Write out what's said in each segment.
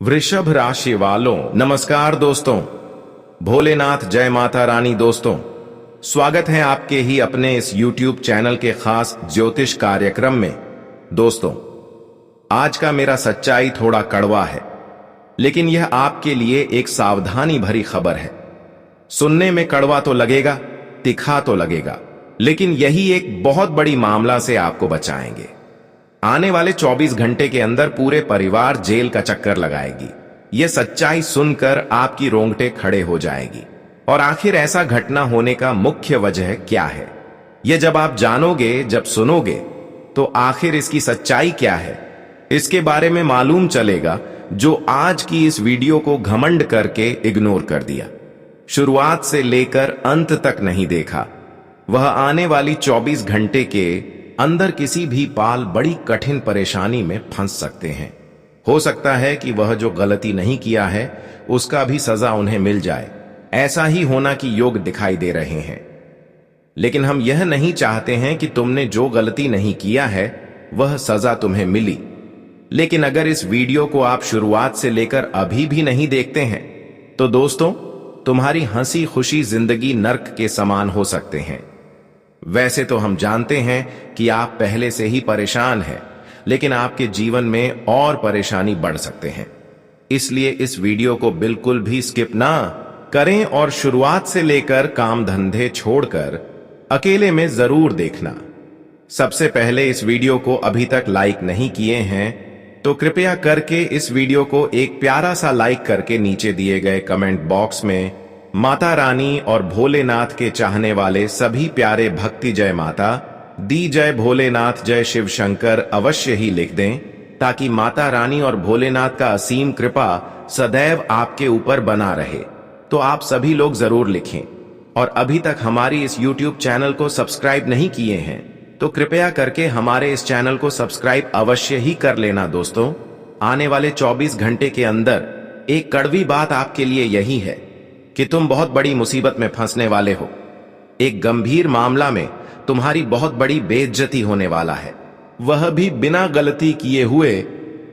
वृषभ राशि वालों नमस्कार दोस्तों। भोलेनाथ जय माता रानी दोस्तों, स्वागत है आपके ही अपने इस YouTube चैनल के खास ज्योतिष कार्यक्रम में। दोस्तों, आज का मेरा सच्चाई थोड़ा कड़वा है, लेकिन यह आपके लिए एक सावधानी भरी खबर है। सुनने में कड़वा तो लगेगा, तिखा तो लगेगा, लेकिन यही एक बहुत बड़ी मामला से आपको बचाएंगे। आने वाले 24 घंटे के अंदर पूरे परिवार जेल का चक्कर लगाएगी। यह सच्चाई सुनकर आपकी रोंगटे खड़े हो जाएगी। और आखिर ऐसा घटना होने का मुख्य वजह क्या है, यह जब आप जानोगे, जब सुनोगे, तो आखिर इसकी सच्चाई क्या है, इसके बारे में मालूम चलेगा। जो आज की इस वीडियो को घमंड करके इग्नोर कर दिया, शुरुआत से लेकर अंत तक नहीं देखा, वह आने वाली 24 घंटे के अंदर किसी भी पाल बड़ी कठिन परेशानी में फंस सकते हैं। हो सकता है कि वह जो गलती नहीं किया है उसका भी सजा उन्हें मिल जाए। ऐसा ही होना की योग दिखाई दे रहे हैं। लेकिन हम यह नहीं चाहते हैं कि तुमने जो गलती नहीं किया है वह सजा तुम्हें मिली। लेकिन अगर इस वीडियो को आप शुरुआत से लेकर अभी भी नहीं देखते हैं तो दोस्तों, तुम्हारी हंसी खुशी जिंदगी नर्क के समान हो सकते हैं। वैसे तो हम जानते हैं कि आप पहले से ही परेशान हैं, लेकिन आपके जीवन में और परेशानी बढ़ सकते हैं। इसलिए इस वीडियो को बिल्कुल भी स्किप ना करें और शुरुआत से लेकर काम धंधे छोड़कर अकेले में जरूर देखना। सबसे पहले, इस वीडियो को अभी तक लाइक नहीं किए हैं तो कृपया करके इस वीडियो को एक प्यारा सा लाइक करके नीचे दिए गए कमेंट बॉक्स में माता रानी और भोलेनाथ के चाहने वाले सभी प्यारे भक्ति जय माता दी, जय भोलेनाथ, जय शिव शंकर अवश्य ही लिख दें, ताकि माता रानी और भोलेनाथ का असीम कृपा सदैव आपके ऊपर बना रहे। तो आप सभी लोग जरूर लिखें। और अभी तक हमारी इस YouTube चैनल को सब्सक्राइब नहीं किए हैं तो कृपया करके हमारे इस चैनल को सब्सक्राइब अवश्य ही कर लेना। दोस्तों, आने वाले 24 घंटे के अंदर एक कड़वी बात आपके लिए यही है कि तुम बहुत बड़ी मुसीबत में फंसने वाले हो। एक गंभीर मामला में तुम्हारी बहुत बड़ी बेइज्जती होने वाला है, वह भी बिना गलती किए हुए।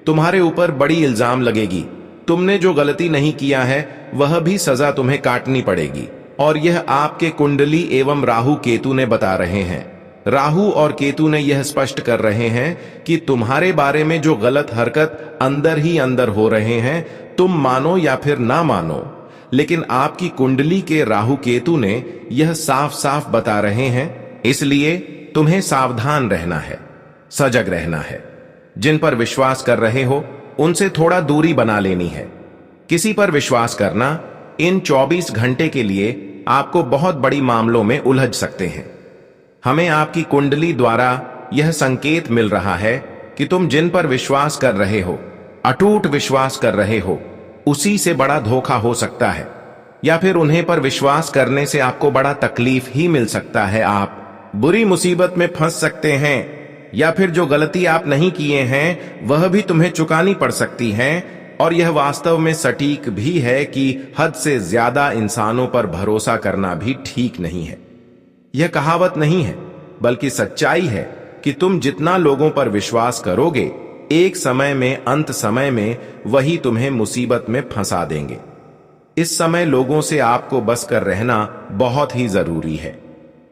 तुम्हारे ऊपर बड़ी इल्जाम लगेगी। तुमने जो गलती नहीं किया है वह भी सजा तुम्हें काटनी पड़ेगी। और यह आपके कुंडली एवं राहु केतु ने बता रहे हैं। राहु और केतु ने यह स्पष्ट कर रहे हैं कि तुम्हारे बारे में जो गलत हरकत अंदर ही अंदर हो रहे हैं, तुम मानो या फिर ना मानो, लेकिन आपकी कुंडली के राहु केतु ने यह साफ साफ बता रहे हैं। इसलिए तुम्हें सावधान रहना है, सजग रहना है। जिन पर विश्वास कर रहे हो उनसे थोड़ा दूरी बना लेनी है। किसी पर विश्वास करना इन 24 घंटे के लिए आपको बहुत बड़ी मामलों में उलझ सकते हैं। हमें आपकी कुंडली द्वारा यह संकेत मिल रहा है कि तुम जिन पर विश्वास कर रहे हो, अटूट विश्वास कर रहे हो, उसी से बड़ा धोखा हो सकता है, या फिर उन्हें पर विश्वास करने से आपको बड़ा तकलीफ ही मिल सकता है। आप बुरी मुसीबत में फंस सकते हैं, या फिर जो गलती आप नहीं किए हैं वह भी तुम्हें चुकानी पड़ सकती है। और यह वास्तव में सटीक भी है कि हद से ज्यादा इंसानों पर भरोसा करना भी ठीक नहीं है। यह कहावत नहीं है, बल्कि सच्चाई है कि तुम जितना लोगों पर विश्वास करोगे, एक समय में, अंत समय में वही तुम्हें मुसीबत में फंसा देंगे। इस समय लोगों से आपको बच कर रहना बहुत ही जरूरी है।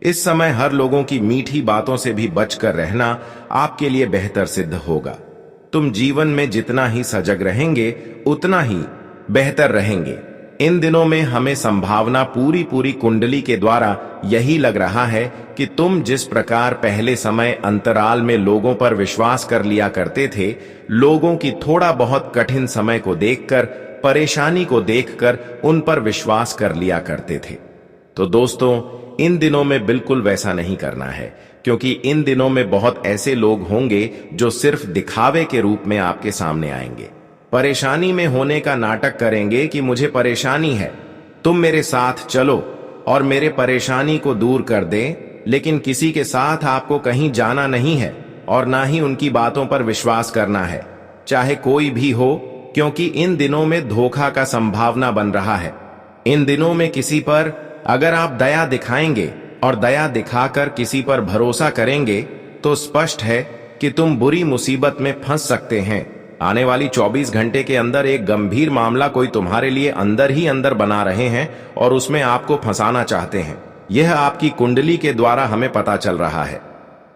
इस समय हर लोगों की मीठी बातों से भी बचकर रहना आपके लिए बेहतर सिद्ध होगा। तुम जीवन में जितना ही सजग रहेंगे उतना ही बेहतर रहेंगे। इन दिनों में हमें संभावना पूरी कुंडली के द्वारा यही लग रहा है कि तुम जिस प्रकार पहले समय अंतराल में लोगों पर विश्वास कर लिया करते थे, लोगों की थोड़ा बहुत कठिन समय को देखकर, परेशानी को देखकर उन पर विश्वास कर लिया करते थे। तो दोस्तों, इन दिनों में बिल्कुल वैसा नहीं करना है, क्योंकि इन दिनों में बहुत ऐसे लोग होंगे जो सिर्फ दिखावे के रूप में आपके सामने आएंगे, परेशानी में होने का नाटक करेंगे कि मुझे परेशानी है, तुम मेरे साथ चलो और मेरे परेशानी को दूर कर दे। लेकिन किसी के साथ आपको कहीं जाना नहीं है और ना ही उनकी बातों पर विश्वास करना है, चाहे कोई भी हो, क्योंकि इन दिनों में धोखा का संभावना बन रहा है। इन दिनों में किसी पर अगर आप दया दिखाएंगे और दया दिखाकर किसी पर भरोसा करेंगे तो स्पष्ट है कि तुम बुरी मुसीबत में फंस सकते हैं। आने वाली 24 घंटे के अंदर एक गंभीर मामला कोई तुम्हारे लिए अंदर ही अंदर बना रहे हैं और उसमें आपको फंसाना चाहते हैं। यह आपकी कुंडली के द्वारा हमें पता चल रहा है।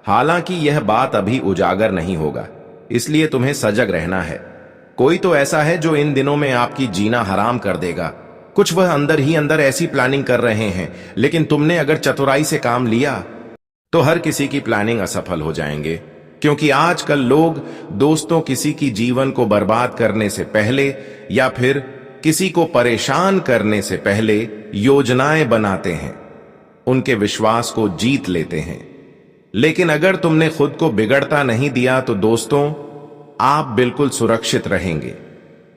हालांकि यह बात अभी उजागर नहीं होगा, इसलिए तुम्हें सजग रहना है। कोई तो ऐसा है जो इन दिनों में आपकी जीना हराम कर देगा। कुछ वह अंदर ही अंदर ऐसी प्लानिंग कर रहे हैं, लेकिन तुमने अगर चतुराई से काम लिया तो हर किसी की प्लानिंग असफल हो जाएंगे। क्योंकि आजकल लोग दोस्तों किसी की जीवन को बर्बाद करने से पहले या फिर किसी को परेशान करने से पहले योजनाएं बनाते हैं, उनके विश्वास को जीत लेते हैं। लेकिन अगर तुमने खुद को बिगड़ता नहीं दिया तो दोस्तों आप बिल्कुल सुरक्षित रहेंगे।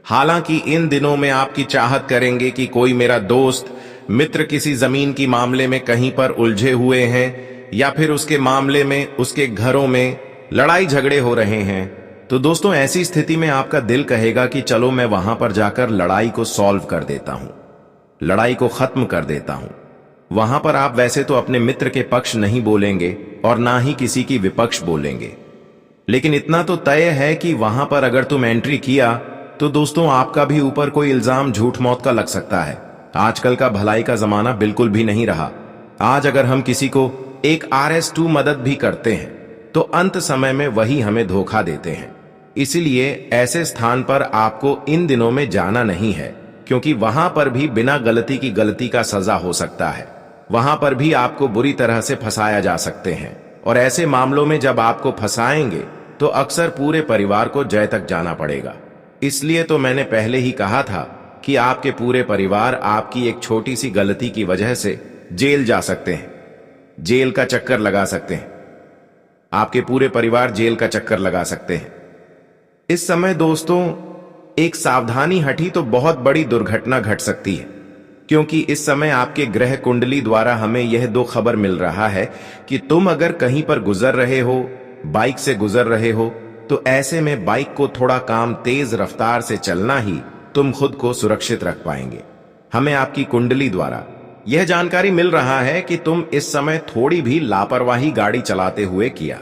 हालांकि इन दिनों में आपकी चाहत करेंगे कि कोई मेरा दोस्त मित्र किसी जमीन की मामले में कहीं पर उलझे हुए हैं या फिर उसके मामले में उसके घरों में लड़ाई झगड़े हो रहे हैं, तो दोस्तों ऐसी स्थिति में आपका दिल कहेगा कि चलो मैं वहां पर जाकर लड़ाई को सॉल्व कर देता हूं, लड़ाई को खत्म कर देता हूं। वहां पर आप वैसे तो अपने मित्र के पक्ष नहीं बोलेंगे और ना ही किसी की विपक्ष बोलेंगे, लेकिन इतना तो तय है कि वहां पर अगर तुम एंट्री किया तो दोस्तों आपका भी ऊपर कोई इल्जाम झूठ मौत का लग सकता है। आजकल का भलाई का जमाना बिल्कुल भी नहीं रहा। आज अगर हम किसी को एक RS2 मदद भी करते हैं तो अंत समय में वही हमें धोखा देते हैं। इसलिए ऐसे स्थान पर आपको इन दिनों में जाना नहीं है, क्योंकि वहां पर भी बिना गलती की गलती का सजा हो सकता है। वहां पर भी आपको बुरी तरह से फंसाया जा सकते हैं, और ऐसे मामलों में जब आपको फंसाएंगे तो अक्सर पूरे परिवार को जय तक जाना पड़ेगा। इसलिए तो मैंने पहले ही कहा था कि आपके पूरे परिवार आपकी एक छोटी सी गलती की वजह से जेल जा सकते हैं, जेल का चक्कर लगा सकते हैं। आपके पूरे परिवार जेल का चक्कर लगा सकते हैं। इस समय दोस्तों एक सावधानी हटी तो बहुत बड़ी दुर्घटना घट सकती है, क्योंकि इस समय आपके ग्रह कुंडली द्वारा हमें यह 2 खबर मिल रहा है कि तुम अगर कहीं पर गुजर रहे हो, बाइक से गुजर रहे हो, तो ऐसे में बाइक को थोड़ा काम तेज रफ्तार से चलना ही तुम खुद को सुरक्षित रख पाएंगे। हमें आपकी कुंडली द्वारा यह जानकारी मिल रहा है कि तुम इस समय थोड़ी भी लापरवाही गाड़ी चलाते हुए किया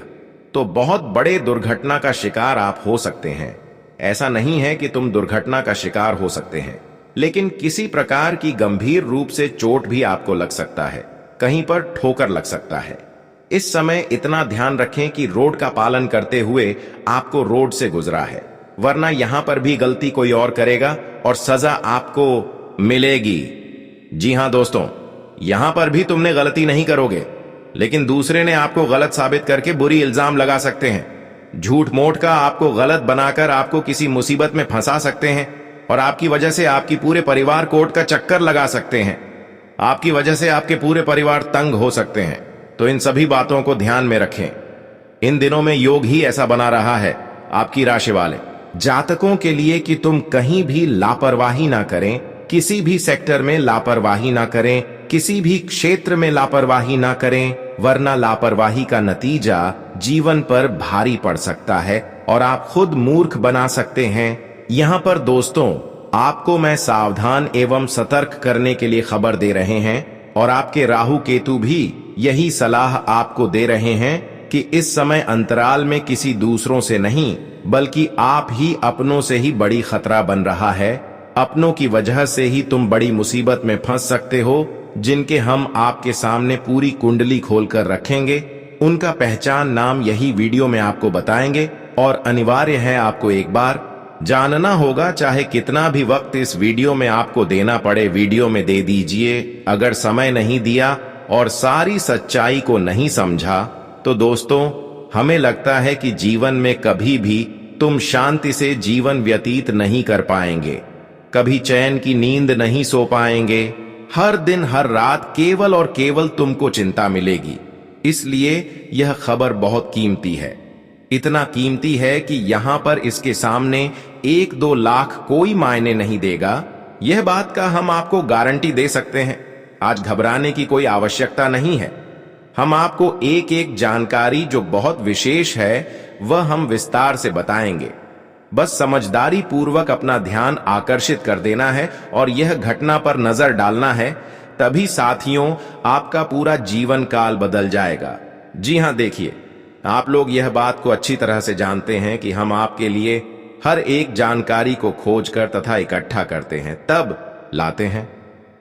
तो बहुत बड़े दुर्घटना का शिकार आप हो सकते हैं। ऐसा नहीं है कि तुम दुर्घटना का शिकार हो सकते हैं, लेकिन किसी प्रकार की गंभीर रूप से चोट भी आपको लग सकता है, कहीं पर ठोकर लग सकता है। इस समय इतना ध्यान रखें कि रोड का पालन करते हुए आपको रोड से गुजरा है, वरना यहां पर भी गलती कोई और करेगा और सजा आपको मिलेगी। जी हां दोस्तों, यहां पर भी तुमने गलती नहीं करोगे, लेकिन दूसरे ने आपको गलत साबित करके बुरी इल्जाम लगा सकते हैं। झूठ मूठ का आपको गलत बनाकर आपको किसी मुसीबत में फंसा सकते हैं, और आपकी वजह से आपकी पूरे परिवार कोर्ट का चक्कर लगा सकते हैं। आपकी वजह से आपके पूरे परिवार तंग हो सकते हैं। तो इन सभी बातों को ध्यान में रखें। इन दिनों में योग ही ऐसा बना रहा है आपकी राशि वाले जातकों के लिए कि तुम कहीं भी लापरवाही ना करें, किसी भी सेक्टर में लापरवाही ना करें, किसी भी क्षेत्र में लापरवाही ना करें, वरना लापरवाही का नतीजा जीवन पर भारी पड़ सकता है और आप खुद मूर्ख बना सकते हैं। यहां पर दोस्तों आपको मैं सावधान एवं सतर्क करने के लिए खबर दे रहे हैं, और आपके राहु केतु भी यही सलाह आपको दे रहे हैं कि इस समय अंतराल में किसी दूसरों से नहीं बल्कि आप ही अपनों से ही बड़ी खतरा बन रहा है। अपनों की वजह से ही तुम बड़ी मुसीबत में फंस सकते हो, जिनके हम आपके सामने पूरी कुंडली खोलकर रखेंगे। उनका पहचान नाम यही वीडियो में आपको बताएंगे, और अनिवार्य है आपको एक बार जानना होगा, चाहे कितना भी वक्त इस वीडियो में आपको देना पड़े वीडियो में दे दीजिए। अगर समय नहीं दिया और सारी सच्चाई को नहीं समझा तो दोस्तों हमें लगता है कि जीवन में कभी भी तुम शांति से जीवन व्यतीत नहीं कर पाएंगे, कभी चैन की नींद नहीं सो पाएंगे। हर दिन हर रात केवल और केवल तुमको चिंता मिलेगी। इसलिए यह खबर बहुत कीमती है, इतना कीमती है कि यहां पर इसके सामने 1-2 लाख कोई मायने नहीं देगा। यह बात का हम आपको गारंटी दे सकते हैं। आज घबराने की कोई आवश्यकता नहीं है। हम आपको एक एक जानकारी जो बहुत विशेष है वह हम विस्तार से बताएंगे। बस समझदारी पूर्वक अपना ध्यान आकर्षित कर देना है और यह घटना पर नजर डालना है, तभी साथियों आपका पूरा जीवन काल बदल जाएगा। जी हां, देखिए आप लोग यह बात को अच्छी तरह से जानते हैं कि हम आपके लिए हर एक जानकारी को खोजकर तथा इकट्ठा करते हैं, तब लाते हैं।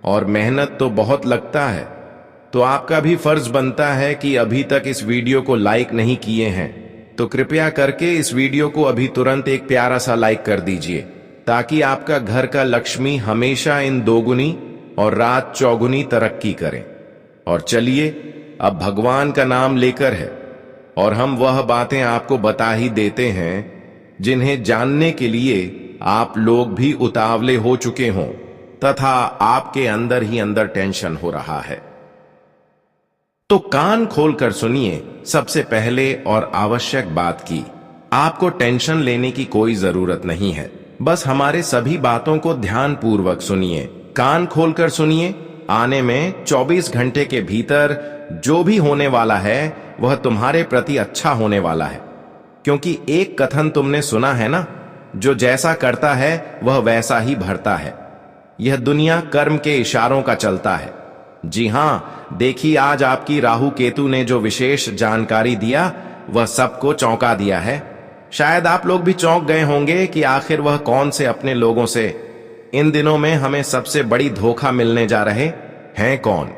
और मेहनत तो बहुत लगता है। तो आपका भी फर्ज बनता है कि अभी तक इस वीडियो को लाइक नहीं किए हैं तो कृपया करके इस वीडियो को अभी तुरंत एक प्यारा सा लाइक कर दीजिए, ताकि आपका घर का लक्ष्मी हमेशा इन दोगुनी और रात चौगुनी तरक्की करे। और चलिए, अब भगवान का नाम लेकर है और हम वह बातें आपको बता ही देते हैं जिन्हें जानने के लिए आप लोग भी उतावले हो चुके हों तथा आपके अंदर ही अंदर टेंशन हो रहा है। तो कान खोलकर सुनिए। सबसे पहले और आवश्यक बात की, आपको टेंशन लेने की कोई जरूरत नहीं है। बस हमारे सभी बातों को ध्यान पूर्वक सुनिए, कान खोलकर सुनिए। आने में 24 घंटे के भीतर जो भी होने वाला है वह तुम्हारे प्रति अच्छा होने वाला है। क्योंकि एक कथन तुमने सुना है ना, जो जैसा करता है वह वैसा ही भरता है। यह दुनिया कर्म के इशारों का चलता है। जी हां, देखिए आज आपकी राहु केतु ने जो विशेष जानकारी दिया वह सबको चौंका दिया है। शायद आप लोग भी चौंक गए होंगे कि आखिर वह कौन से अपने लोगों से इन दिनों में हमें सबसे बड़ी धोखा मिलने जा रहे हैं। कौन?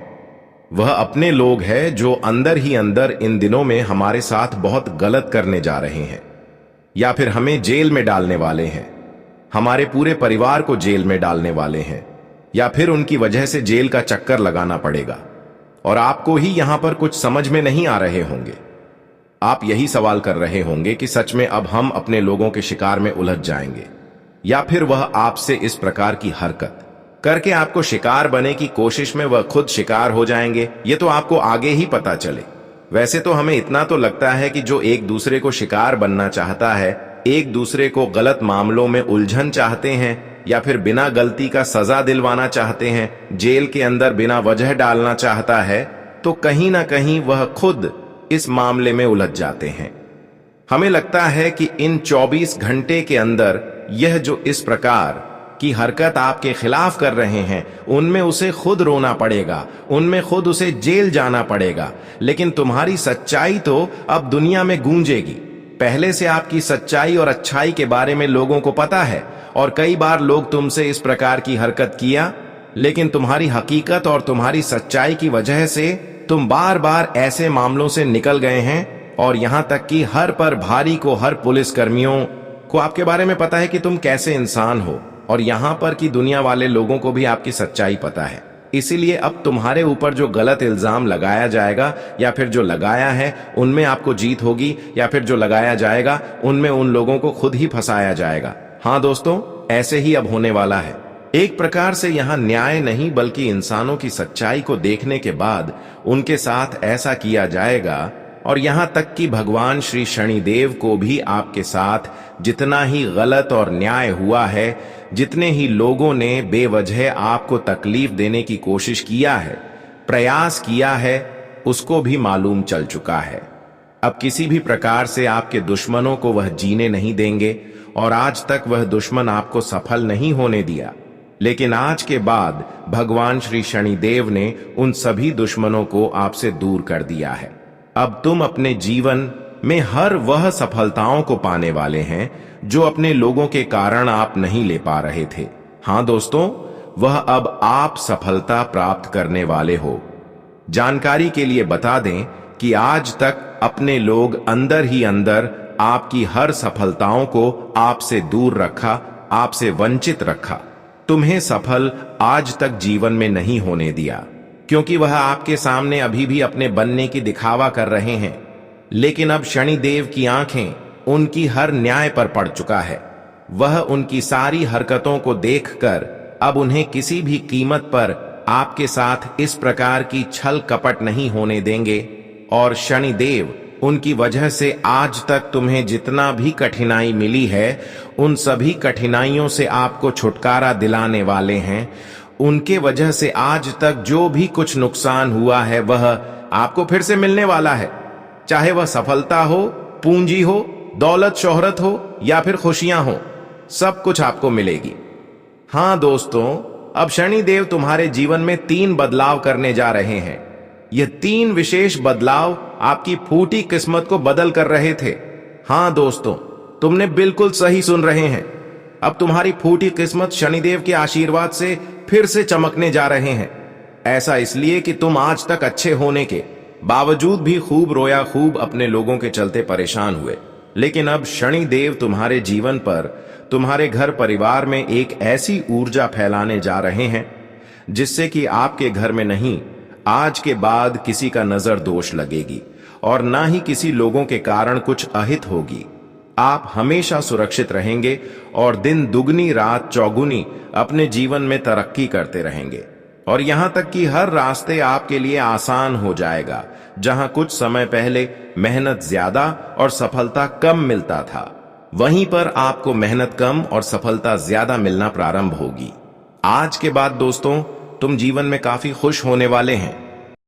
वह अपने लोग हैं जो अंदर ही अंदर इन दिनों में हमारे साथ बहुत गलत करने जा रहे हैं, या फिर हमें जेल में डालने वाले हैं, हमारे पूरे परिवार को जेल में डालने वाले हैं, या फिर उनकी वजह से जेल का चक्कर लगाना पड़ेगा। और आपको ही यहां पर कुछ समझ में नहीं आ रहे होंगे। आप यही सवाल कर रहे होंगे कि सच में अब हम अपने लोगों के शिकार में उलझ जाएंगे, या फिर वह आपसे इस प्रकार की हरकत करके आपको शिकार बने की कोशिश में वह खुद शिकार हो जाएंगे। ये तो आपको आगे ही पता चले। वैसे तो हमें इतना तो लगता है कि जो एक दूसरे को शिकार बनना चाहता है, एक दूसरे को गलत मामलों में उलझन चाहते हैं, या फिर बिना गलती का सजा दिलवाना चाहते हैं, जेल के अंदर बिना वजह डालना चाहता है, तो कहीं ना कहीं वह खुद इस मामले में उलझ जाते हैं। हमें लगता है कि इन 24 घंटे के अंदर यह जो इस प्रकार की हरकत आपके खिलाफ कर रहे हैं, उनमें उसे खुद रोना पड़ेगा, उनमें खुद उसे जेल जाना पड़ेगा। लेकिन तुम्हारी सच्चाई तो अब दुनिया में गूंजेगी। पहले से आपकी सच्चाई और अच्छाई के बारे में लोगों को पता है, और कई बार लोग तुमसे इस प्रकार की हरकत किया, लेकिन तुम्हारी हकीकत और तुम्हारी सच्चाई की वजह से तुम बार बार ऐसे मामलों से निकल गए हैं। और यहां तक कि हर पर भारी को, हर पुलिस कर्मियों को आपके बारे में पता है कि तुम कैसे इंसान हो, और यहां पर की दुनिया वाले लोगों को भी आपकी सच्चाई पता है। इसीलिए अब तुम्हारे ऊपर जो गलत इल्जाम लगाया जाएगा, या फिर जो लगाया है उनमें आपको जीत होगी, या फिर जो लगाया जाएगा उनमें उन लोगों को खुद ही फंसाया जाएगा। हाँ दोस्तों, ऐसे ही अब होने वाला है। एक प्रकार से यहां न्याय नहीं बल्कि इंसानों की सच्चाई को देखने के बाद उनके साथ ऐसा किया जाएगा। और यहां तक कि भगवान श्री शनिदेव को भी आपके साथ जितना ही गलत और न्याय हुआ है, जितने ही लोगों ने बेवजह आपको तकलीफ देने की कोशिश किया है, प्रयास किया है, उसको भी मालूम चल चुका है। अब किसी भी प्रकार से आपके दुश्मनों को वह जीने नहीं देंगे, और आज तक वह दुश्मन आपको सफल नहीं होने दिया। लेकिन आज के बाद भगवान श्री शनिदेव ने उन सभी दुश्मनों को आपसे दूर कर दिया है। अब तुम अपने जीवन में हर वह सफलताओं को पाने वाले हैं जो अपने लोगों के कारण आप नहीं ले पा रहे थे। हां दोस्तों, वह अब आप सफलता प्राप्त करने वाले हो। जानकारी के लिए बता दें कि आज तक अपने लोग अंदर ही अंदर आपकी हर सफलताओं को आपसे दूर रखा, आपसे वंचित रखा, तुम्हें सफल आज तक जीवन में नहीं होने दिया, क्योंकि वह आपके सामने अभी भी अपने बनने की दिखावा कर रहे हैं। लेकिन अब शनिदेव की आंखें उनकी हर न्याय पर पड़ चुका है। वह उनकी सारी हरकतों को देखकर अब उन्हें किसी भी कीमत पर आपके साथ इस प्रकार की छल कपट नहीं होने देंगे। और शनिदेव उनकी वजह से आज तक तुम्हें जितना भी कठिनाई मिली है, उन सभी कठिनाइयों से आपको छुटकारा दिलाने वाले हैं। उनके वजह से आज तक जो भी कुछ नुकसान हुआ है वह आपको फिर से मिलने वाला है। चाहे वह सफलता हो, पूंजी हो, दौलत शोहरत हो, या फिर खुशियां हो, सब कुछ आपको मिलेगी। हां दोस्तों, अब शनिदेव तुम्हारे जीवन में 3 बदलाव करने जा रहे हैं। ये 3 विशेष बदलाव आपकी फूटी किस्मत को बदल कर रहे थे। हां दोस्तों, तुमने बिल्कुल सही सुन रहे हैं। अब तुम्हारी फूटी किस्मत शनिदेव के आशीर्वाद से फिर से चमकने जा रहे हैं। ऐसा इसलिए कि तुम आज तक अच्छे होने के बावजूद भी खूब रोया, खूब अपने लोगों के चलते परेशान हुए। लेकिन अब शनिदेव तुम्हारे जीवन पर, तुम्हारे घर परिवार में एक ऐसी ऊर्जा फैलाने जा रहे हैं जिससे कि आपके घर में नहीं, आज के बाद किसी का नजर दोष लगेगी और ना ही किसी लोगों के कारण कुछ अहित होगी। आप हमेशा सुरक्षित रहेंगे और दिन दुगनी रात चौगुनी अपने जीवन में तरक्की करते रहेंगे। और यहां तक कि हर रास्ते आपके लिए आसान हो जाएगा। जहां कुछ समय पहले मेहनत ज्यादा और सफलता कम मिलता था, वहीं पर आपको मेहनत कम और सफलता ज्यादा मिलना प्रारंभ होगी। आज के बाद दोस्तों, तुम जीवन में काफी खुश होने वाले हैं,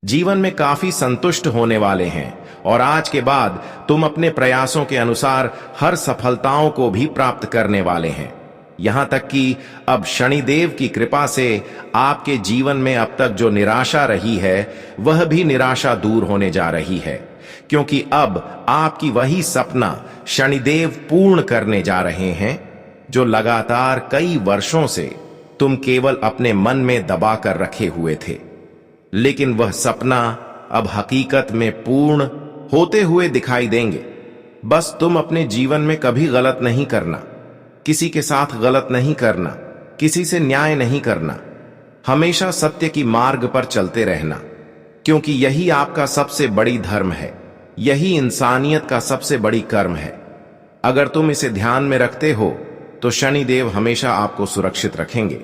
जीवन में काफी संतुष्ट होने वाले हैं और आज के बाद तुम अपने प्रयासों के अनुसार हर सफलताओं को भी प्राप्त करने वाले हैं। यहां तक कि अब शनिदेव की कृपा से आपके जीवन में अब तक जो निराशा रही है, वह भी निराशा दूर होने जा रही है, क्योंकि अब आपकी वही सपना शनिदेव पूर्ण करने जा रहे हैं जो लगातार कई वर्षों से तुम केवल अपने मन में दबा कर रखे हुए थे। लेकिन वह सपना अब हकीकत में पूर्ण होते हुए दिखाई देंगे। बस तुम अपने जीवन में कभी गलत नहीं करना, किसी के साथ गलत नहीं करना, किसी से न्याय नहीं करना, हमेशा सत्य की मार्ग पर चलते रहना, क्योंकि यही आपका सबसे बड़ी धर्म है, यही इंसानियत का सबसे बड़ी कर्म है। अगर तुम इसे ध्यान में रखते हो तो शनिदेव हमेशा आपको सुरक्षित रखेंगे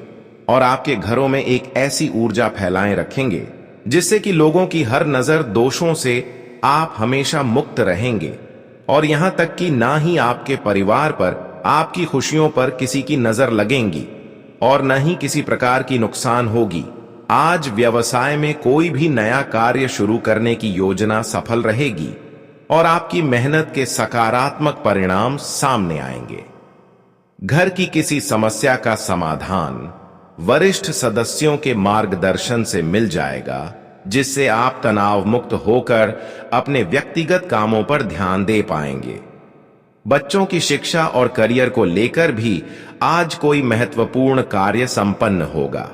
और आपके घरों में एक ऐसी ऊर्जा फैलाए रखेंगे जिससे कि लोगों की हर नजर दोषों से आप हमेशा मुक्त रहेंगे। और यहां तक कि ना ही आपके परिवार पर, आपकी खुशियों पर किसी की नजर लगेंगी और न ही किसी प्रकार की नुकसान होगी। आज व्यवसाय में कोई भी नया कार्य शुरू करने की योजना सफल रहेगी और आपकी मेहनत के सकारात्मक परिणाम सामने आएंगे। घर की किसी समस्या का समाधान वरिष्ठ सदस्यों के मार्गदर्शन से मिल जाएगा, जिससे आप तनाव मुक्त होकर अपने व्यक्तिगत कामों पर ध्यान दे पाएंगे। बच्चों की शिक्षा और करियर को लेकर भी आज कोई महत्वपूर्ण कार्य संपन्न होगा।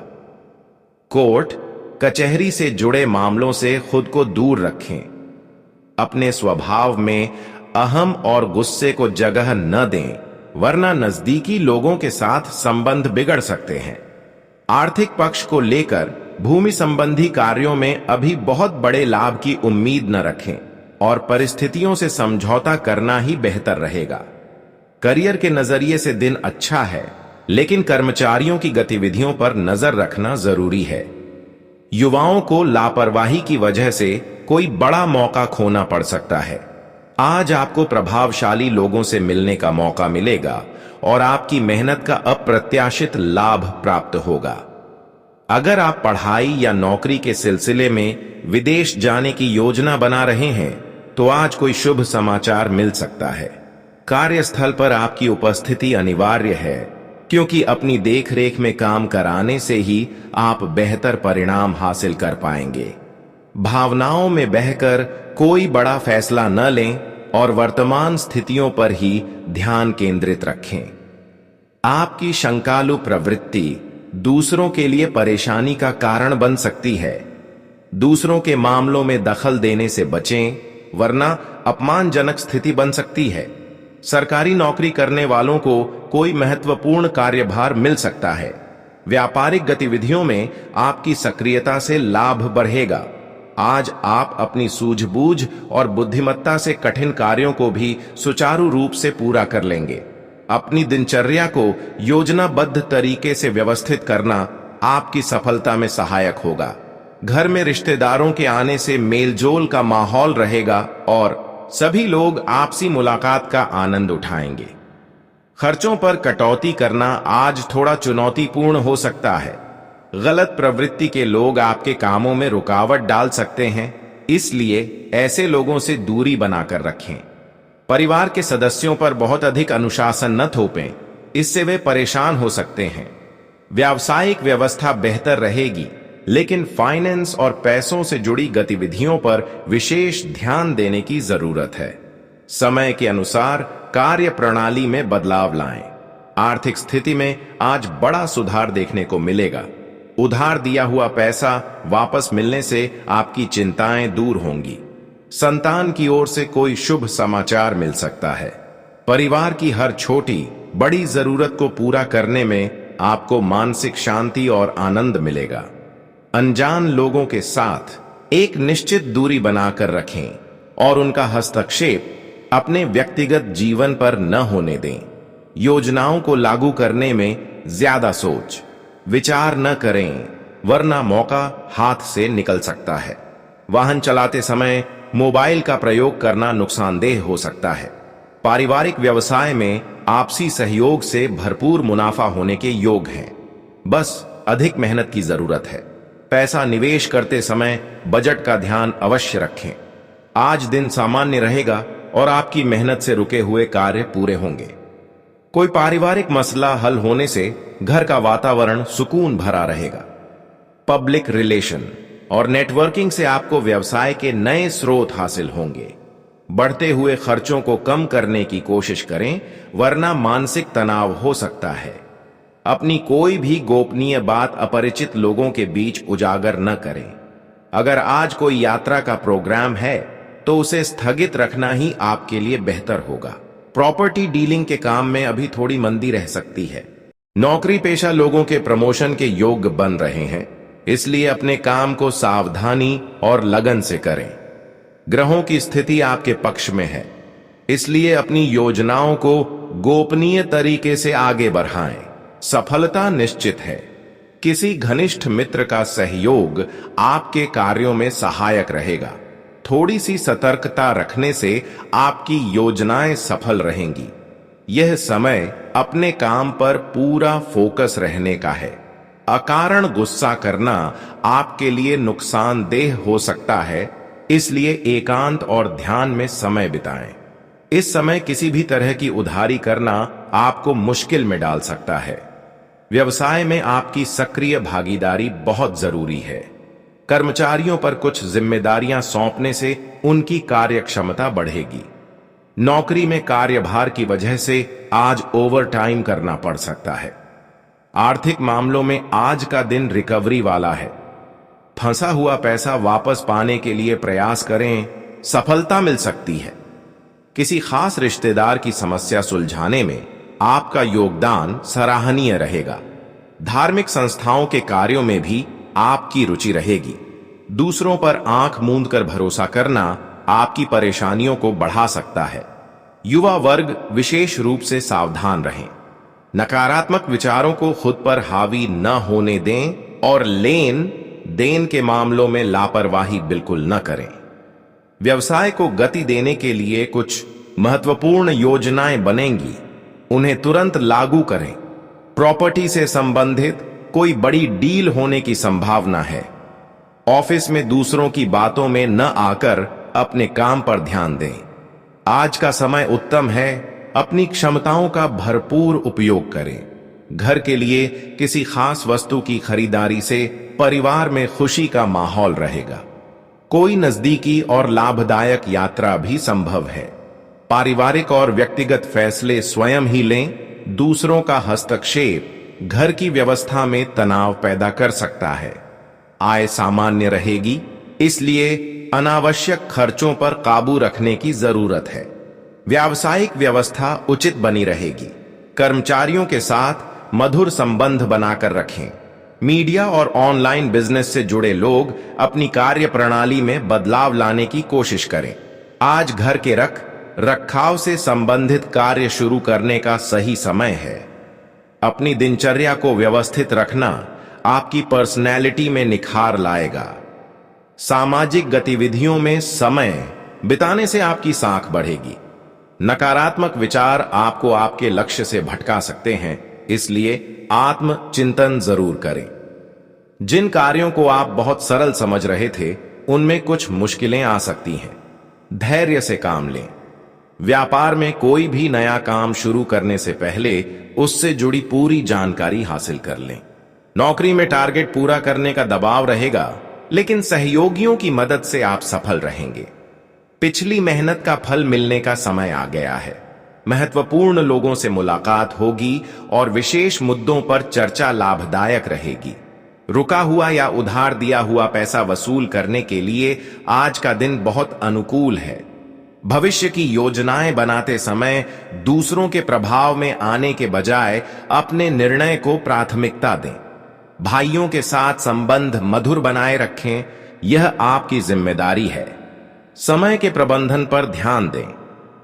कोर्ट कचहरी से जुड़े मामलों से खुद को दूर रखें। अपने स्वभाव में अहम और गुस्से को जगह न दें, वरना नजदीकी लोगों के साथ संबंध बिगड़ सकते हैं। आर्थिक पक्ष को लेकर भूमि संबंधी कार्यों में अभी बहुत बड़े लाभ की उम्मीद न रखें और परिस्थितियों से समझौता करना ही बेहतर रहेगा। करियर के नजरिए से दिन अच्छा है, लेकिन कर्मचारियों की गतिविधियों पर नजर रखना जरूरी है। युवाओं को लापरवाही की वजह से कोई बड़ा मौका खोना पड़ सकता है। आज आपको प्रभावशाली लोगों से मिलने का मौका मिलेगा और आपकी मेहनत का अप्रत्याशित लाभ प्राप्त होगा। अगर आप पढ़ाई या नौकरी के सिलसिले में विदेश जाने की योजना बना रहे हैं, तो आज कोई शुभ समाचार मिल सकता है। कार्यस्थल पर आपकी उपस्थिति अनिवार्य है, क्योंकि अपनी देखरेख में काम कराने से ही आप बेहतर परिणाम हासिल कर पाएंगे। भावनाओं में बहकर कोई बड़ा फैसला न लें और वर्तमान स्थितियों पर ही ध्यान केंद्रित रखें। आपकी शंकालु प्रवृत्ति दूसरों के लिए परेशानी का कारण बन सकती है। दूसरों के मामलों में दखल देने से बचें, वरना अपमानजनक स्थिति बन सकती है। सरकारी नौकरी करने वालों को कोई महत्वपूर्ण कार्यभार मिल सकता है। व्यापारिक गतिविधियों में आपकी सक्रियता से लाभ बढ़ेगा। आज आप अपनी सूझबूझ और बुद्धिमत्ता से कठिन कार्यों को भी सुचारू रूप से पूरा कर लेंगे। अपनी दिनचर्या को योजनाबद्ध तरीके से व्यवस्थित करना आपकी सफलता में सहायक होगा। घर में रिश्तेदारों के आने से मेलजोल का माहौल रहेगा और सभी लोग आपसी मुलाकात का आनंद उठाएंगे। खर्चों पर कटौती करना आज थोड़ा चुनौतीपूर्ण हो सकता है। गलत प्रवृत्ति के लोग आपके कामों में रुकावट डाल सकते हैं, इसलिए ऐसे लोगों से दूरी बनाकर रखें। परिवार के सदस्यों पर बहुत अधिक अनुशासन न थोपें, इससे वे परेशान हो सकते हैं। व्यावसायिक व्यवस्था बेहतर रहेगी, लेकिन फाइनेंस और पैसों से जुड़ी गतिविधियों पर विशेष ध्यान देने की जरूरत है। समय के अनुसार कार्य प्रणाली में बदलाव लाएं। आर्थिक स्थिति में आज बड़ा सुधार देखने को मिलेगा। उधार दिया हुआ पैसा वापस मिलने से आपकी चिंताएं दूर होंगी। संतान की ओर से कोई शुभ समाचार मिल सकता है। परिवार की हर छोटी बड़ी जरूरत को पूरा करने में आपको मानसिक शांति और आनंद मिलेगा। अनजान लोगों के साथ एक निश्चित दूरी बनाकर रखें और उनका हस्तक्षेप अपने व्यक्तिगत जीवन पर न होने दें। योजनाओं को लागू करने में ज्यादा सोच विचार न करें, वरना मौका हाथ से निकल सकता है। वाहन चलाते समय मोबाइल का प्रयोग करना नुकसानदेह हो सकता है। पारिवारिक व्यवसाय में आपसी सहयोग से भरपूर मुनाफा होने के योग हैं। बस अधिक मेहनत की जरूरत है। पैसा निवेश करते समय बजट का ध्यान अवश्य रखें। आज दिन सामान्य रहेगा और आपकी मेहनत से रुके हुए कार्य पूरे होंगे। कोई पारिवारिक मसला हल होने से घर का वातावरण सुकून भरा रहेगा। पब्लिक रिलेशन और नेटवर्किंग से आपको व्यवसाय के नए स्रोत हासिल होंगे। बढ़ते हुए खर्चों को कम करने की कोशिश करें, वरना मानसिक तनाव हो सकता है। अपनी कोई भी गोपनीय बात अपरिचित लोगों के बीच उजागर न करें। अगर आज कोई यात्रा का प्रोग्राम है तो उसे स्थगित रखना ही आपके लिए बेहतर होगा। प्रॉपर्टी डीलिंग के काम में अभी थोड़ी मंदी रह सकती है। नौकरी पेशा लोगों के प्रमोशन के योग बन रहे हैं, इसलिए अपने काम को सावधानी और लगन से करें। ग्रहों की स्थिति आपके पक्ष में है, इसलिए अपनी योजनाओं को गोपनीय तरीके से आगे बढ़ाएं। सफलता निश्चित है। किसी घनिष्ठ मित्र का सहयोग आपके कार्यों में सहायक रहेगा। थोड़ी सी सतर्कता रखने से आपकी योजनाएं सफल रहेंगी। यह समय अपने काम पर पूरा फोकस रहने का है। अकारण गुस्सा करना आपके लिए नुकसानदेह हो सकता है, इसलिए एकांत और ध्यान में समय बिताएं। इस समय किसी भी तरह की उधारी करना आपको मुश्किल में डाल सकता है। व्यवसाय में आपकी सक्रिय भागीदारी बहुत जरूरी है। कर्मचारियों पर कुछ जिम्मेदारियां सौंपने से उनकी कार्यक्षमता बढ़ेगी। नौकरी में कार्यभार की वजह से आज ओवरटाइम करना पड़ सकता है। आर्थिक मामलों में आज का दिन रिकवरी वाला है। फंसा हुआ पैसा वापस पाने के लिए प्रयास करें, सफलता मिल सकती है। किसी खास रिश्तेदार की समस्या सुलझाने में आपका योगदान सराहनीय रहेगा। धार्मिक संस्थाओं के कार्यों में भी आपकी रुचि रहेगी। दूसरों पर आंख मूंद कर भरोसा करना आपकी परेशानियों को बढ़ा सकता है। युवा वर्ग विशेष रूप से सावधान रहें। नकारात्मक विचारों को खुद पर हावी न होने दें और लेन देन के मामलों में लापरवाही बिल्कुल न करें। व्यवसाय को गति देने के लिए कुछ महत्वपूर्ण योजनाएं बनेंगी, उन्हें तुरंत लागू करें। प्रॉपर्टी से संबंधित कोई बड़ी डील होने की संभावना है। ऑफिस में दूसरों की बातों में न आकर अपने काम पर ध्यान दें। आज का समय उत्तम है, अपनी क्षमताओं का भरपूर उपयोग करें। घर के लिए किसी खास वस्तु की खरीदारी से परिवार में खुशी का माहौल रहेगा। कोई नजदीकी और लाभदायक यात्रा भी संभव है। पारिवारिक और व्यक्तिगत फैसले स्वयं ही लें। दूसरों का हस्तक्षेप घर की व्यवस्था में तनाव पैदा कर सकता है। आय सामान्य रहेगी, इसलिए अनावश्यक खर्चों पर काबू रखने की जरूरत है। व्यावसायिक व्यवस्था उचित बनी रहेगी। कर्मचारियों के साथ मधुर संबंध बनाकर रखें। मीडिया और ऑनलाइन बिजनेस से जुड़े लोग अपनी कार्य प्रणाली में बदलाव लाने की कोशिश करें। आज घर के रखाव से संबंधित कार्य शुरू करने का सही समय है। अपनी दिनचर्या को व्यवस्थित रखना आपकी पर्सनैलिटी में निखार लाएगा। सामाजिक गतिविधियों में समय बिताने से आपकी साख बढ़ेगी। नकारात्मक विचार आपको आपके लक्ष्य से भटका सकते हैं, इसलिए आत्मचिंतन जरूर करें। जिन कार्यों को आप बहुत सरल समझ रहे थे, उनमें कुछ मुश्किलें आ सकती हैं। धैर्य से काम लें। व्यापार में कोई भी नया काम शुरू करने से पहले उससे जुड़ी पूरी जानकारी हासिल कर लें। नौकरी में टारगेट पूरा करने का दबाव रहेगा, लेकिन सहयोगियों की मदद से आप सफल रहेंगे। पिछली मेहनत का फल मिलने का समय आ गया है। महत्वपूर्ण लोगों से मुलाकात होगी और विशेष मुद्दों पर चर्चा लाभदायक रहेगी। रुका हुआ या उधार दिया हुआ पैसा वसूल करने के लिए आज का दिन बहुत अनुकूल है। भविष्य की योजनाएं बनाते समय दूसरों के प्रभाव में आने के बजाय अपने निर्णय को प्राथमिकता दें। भाइयों के साथ संबंध मधुर बनाए रखें, यह आपकी जिम्मेदारी है। समय के प्रबंधन पर ध्यान दें।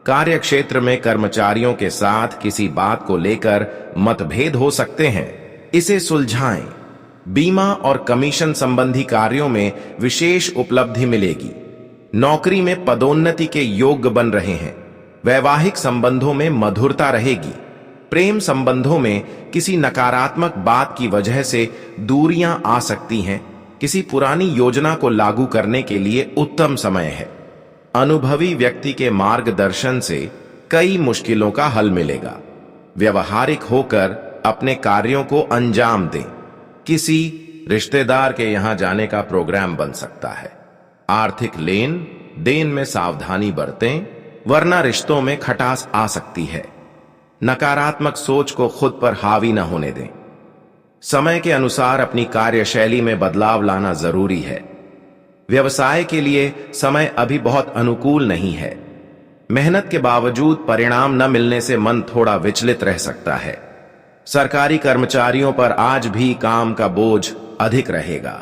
कार्यक्षेत्र में कर्मचारियों के साथ किसी बात को लेकर मतभेद हो सकते हैं, इसे सुलझाएं। बीमा और कमीशन संबंधी कार्यों में विशेष उपलब्धि मिलेगी। नौकरी में पदोन्नति के योग्य बन रहे हैं। वैवाहिक संबंधों में मधुरता रहेगी। प्रेम संबंधों में किसी नकारात्मक बात की वजह से दूरियां आ सकती हैं। किसी पुरानी योजना को लागू करने के लिए उत्तम समय है। अनुभवी व्यक्ति के मार्गदर्शन से कई मुश्किलों का हल मिलेगा। व्यवहारिक होकर अपने कार्यों को अंजाम दें। किसी रिश्तेदार के यहां जाने का प्रोग्राम बन सकता है। आर्थिक लेन देन में सावधानी बरतें, वरना रिश्तों में खटास आ सकती है। नकारात्मक सोच को खुद पर हावी न होने दें। समय के अनुसार अपनी कार्यशैली में बदलाव लाना जरूरी है। व्यवसाय के लिए समय अभी बहुत अनुकूल नहीं है। मेहनत के बावजूद परिणाम न मिलने से मन थोड़ा विचलित रह सकता है। सरकारी कर्मचारियों पर आज भी काम का बोझ अधिक रहेगा।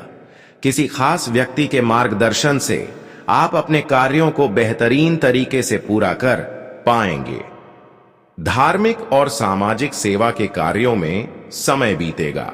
किसी खास व्यक्ति के मार्गदर्शन से आप अपने कार्यों को बेहतरीन तरीके से पूरा कर पाएंगे। धार्मिक और सामाजिक सेवा के कार्यों में समय बीतेगा।